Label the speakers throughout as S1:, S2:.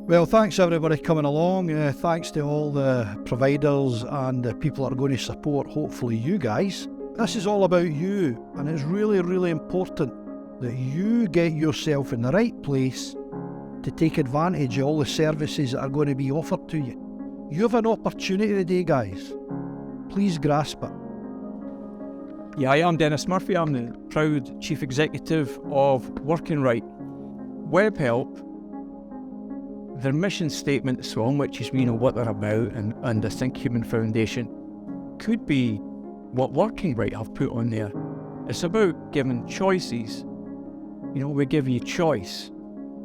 S1: Well, thanks everybody coming along. Thanks to all the providers and the people that are going to support, hopefully you guys. This is all about you, and it's really, really important that you get yourself in the right place to take advantage of all the services that are going to be offered to you. You have an opportunity today, guys. Please grasp it.
S2: Yeah, I'm Dennis Murphy. I'm the proud Chief Executive of Rite. Webhelp, their mission statement song, which is what they're about, and the Think Human Foundation, could be what Rite have put on there. It's about giving choices. We give you choice.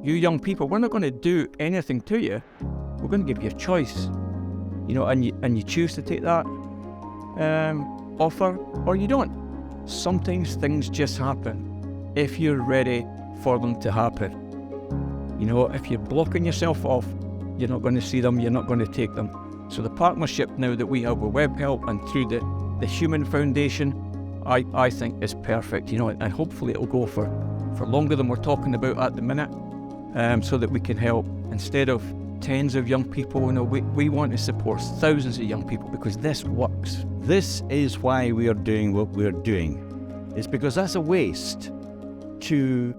S2: You young people, we're not going to do anything to you. We're going to give you a choice. And you choose to take that offer or you don't. Sometimes things just happen if you're ready for them to happen. If you're blocking yourself off, you're not going to see them, you're not going to take them. So the partnership now that we have with Webhelp and through the Human Foundation, I think is perfect, and hopefully it'll go for longer than we're talking about at the minute, so that we can help. Instead of tens of young people, we want to support thousands of young people because this works.
S3: This is why we are doing what we're doing. It's because that's a waste to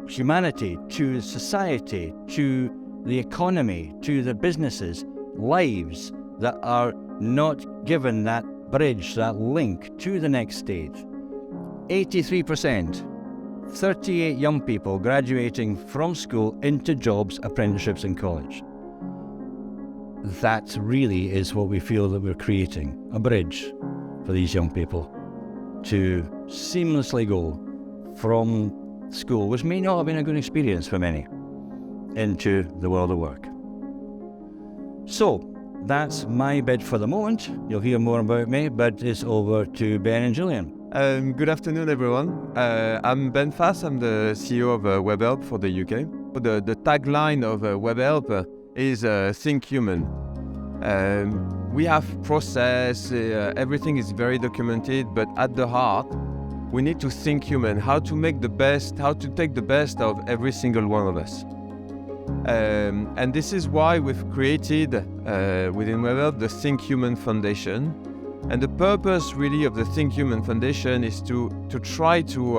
S3: humanity, to society, to the economy, to the businesses, lives that are not given that bridge, that link to the next stage. 83%, 38 young people graduating from school into jobs, apprenticeships and college. That really is what we feel that we're creating, a bridge for these young people to seamlessly go from school, which may not have been a good experience for many, into the world of work. So that's my bit for the moment. You'll hear more about me, but it's over to Ben and Julian.
S4: Good afternoon, everyone. I'm Ben Fass. I'm the CEO of Webhelp for the UK. The tagline of Webhelp is Think Human. We have process, everything is very documented, but at the heart, we need to think human, how to take the best of every single one of us. And this is why we've created within Webhelp the Think Human Foundation. And the purpose really of the Think Human Foundation is to try to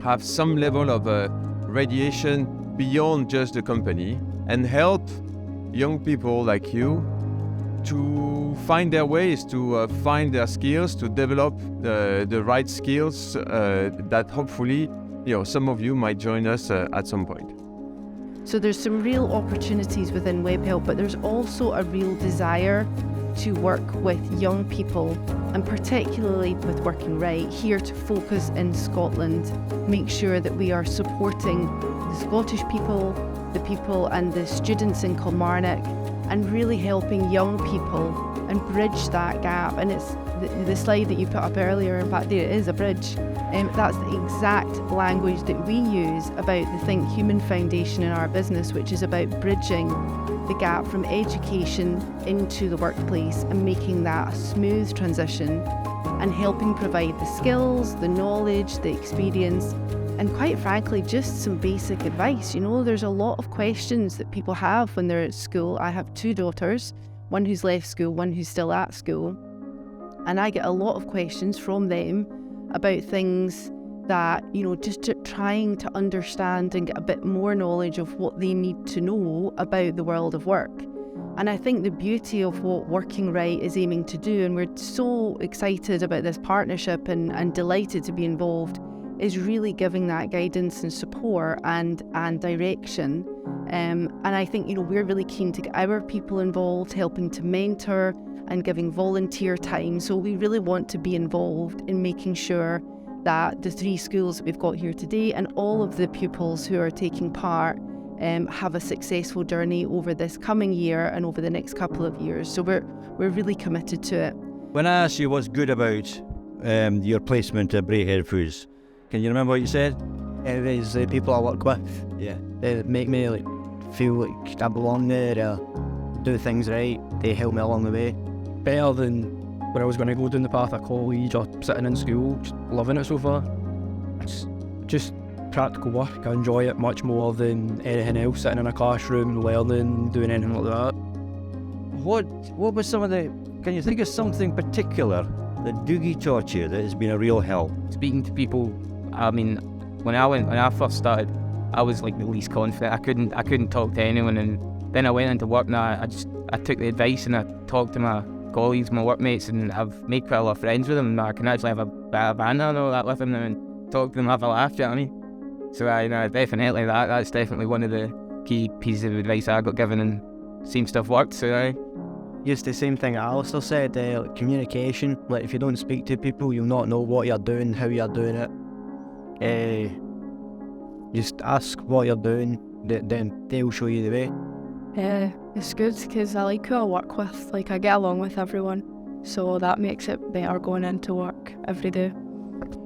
S4: have some level of radiation beyond just the company and help young people like you to find their ways, to find their skills, to develop the right skills that hopefully, some of you might join us at some point.
S5: So there's some real opportunities within Webhelp, but there's also a real desire to work with young people, and particularly with Working Right, here to focus in Scotland, make sure that we are supporting the Scottish people, the people and the students in Kilmarnock, and really helping young people and bridge that gap. And it's the slide that you put up earlier, in fact there it is, a bridge. That's the exact language that we use about the Think Human Foundation in our business, which is about bridging the gap from education into the workplace and making that a smooth transition and helping provide the skills, the knowledge, the experience, and quite frankly, just some basic advice. There's a lot of questions that people have when they're at school. I have two daughters, one who's left school, one who's still at school. And I get a lot of questions from them about things that, just trying to understand and get a bit more knowledge of what they need to know about the world of work. And I think the beauty of what Working Right is aiming to do, and we're so excited about this partnership and delighted to be involved, is really giving that guidance and support and direction. And I think, we're really keen to get our people involved, helping to mentor and giving volunteer time. So we really want to be involved in making sure that the 3 schools that we've got here today and all of the pupils who are taking part have a successful journey over this coming year and over the next couple of years. So we're really committed to it.
S3: When I asked you what's good about your placement at Braehead Foods, can you remember what you said?
S6: It is the people I work with.
S3: Yeah.
S6: They make me feel like I belong there, do things right. They help me along the way.
S2: Better than where I was going to go down the path of college or sitting in school, just loving it so far. It's just
S7: practical work. I enjoy it much more than anything else, sitting in a classroom, learning, doing anything like that.
S3: What was some of the... Can you think of something particular that Doogie taught you that has been a real help?
S8: Speaking to people, I mean, when I first started, I was like the least confident. I couldn't talk to anyone, and then I went into work and I took the advice and I talked to my colleagues, my workmates, and I've made quite a lot of friends with them. And I can actually have a bit of banter and all that with them now and talk to them, have a laugh, do you know what I mean? So definitely that's definitely one of the key pieces of advice I got given, and seems to have worked, so
S6: Just the same thing Alistair said, like communication. Like if you don't speak to people, you'll not know what you're doing, how you're doing it. Just ask what you're doing, then they'll show you the way.
S9: It's good because I like who I work with. Like I get along with everyone, so that makes it better going into work every day.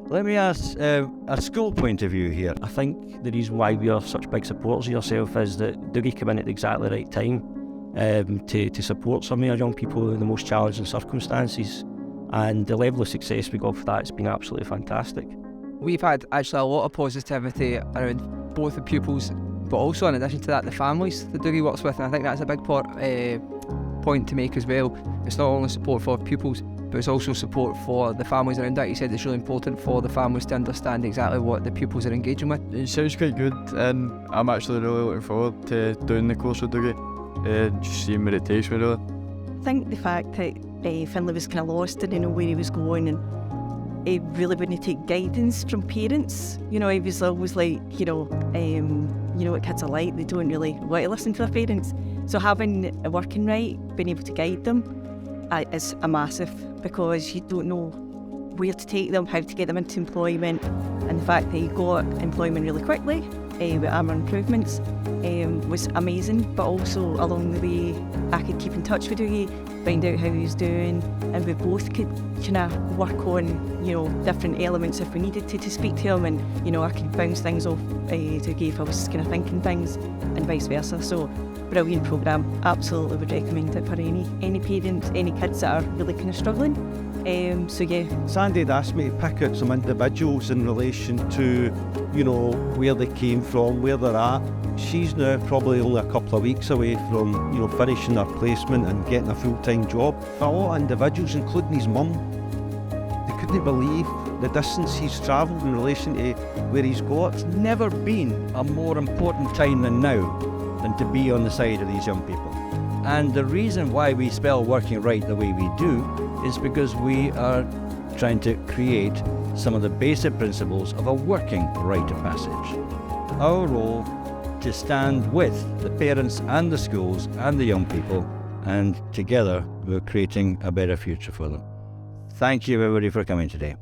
S3: Let me ask a school point of view here.
S7: I think the reason why we are such big supporters of yourself is that Dougie came in at exactly the right time to support some of our young people in the most challenging circumstances, and the level of success we got for that has been absolutely fantastic.
S10: We've had actually a lot of positivity around both the pupils, but also in addition to that the families that Dougie works with, and I think that's a big point to make as well. It's not only support for pupils, but it's also support for the families around that. He said it's really important for the families to understand exactly what the pupils are engaging with.
S11: It sounds quite good, and I'm actually really looking forward to doing the course with Dougie, just seeing where it takes me really.
S12: I think the fact that Finlay was kind of lost, didn't know where he was going, and he really wouldn't take guidance from parents. You know, he was always like, you know what kids are like, they don't really want to listen to their parents. So having a working Rite, being able to guide them is a massive, because you don't know where to take them, how to get them into employment, and the fact that he got employment really quickly with Armour Improvements was amazing. But also along the way I could keep in touch with Dougie, find out how he was doing, and we both could kind of work on, you know, different elements if we needed to speak to him, and, you know, I could bounce things off Dougie if I was kind of thinking things, and vice versa. So brilliant programme, absolutely would recommend it for any parents, any kids that are really kind of struggling. So yeah.
S1: Sandy had asked me to pick out some individuals in relation to, you know, where they came from, where they're at. She's now probably only a couple of weeks away from, you know, finishing her placement and getting a full-time job. A lot of individuals, including his mum, they couldn't believe the distance he's travelled in relation to where he's got.
S3: It's never been a more important time than now than to be on the side of these young people. And the reason why we spell working right the way we do is because we are trying to create some of the basic principles of a working rite of passage. Our role to stand with the parents and the schools and the young people, and together we're creating a better future for them. Thank you everybody for coming today.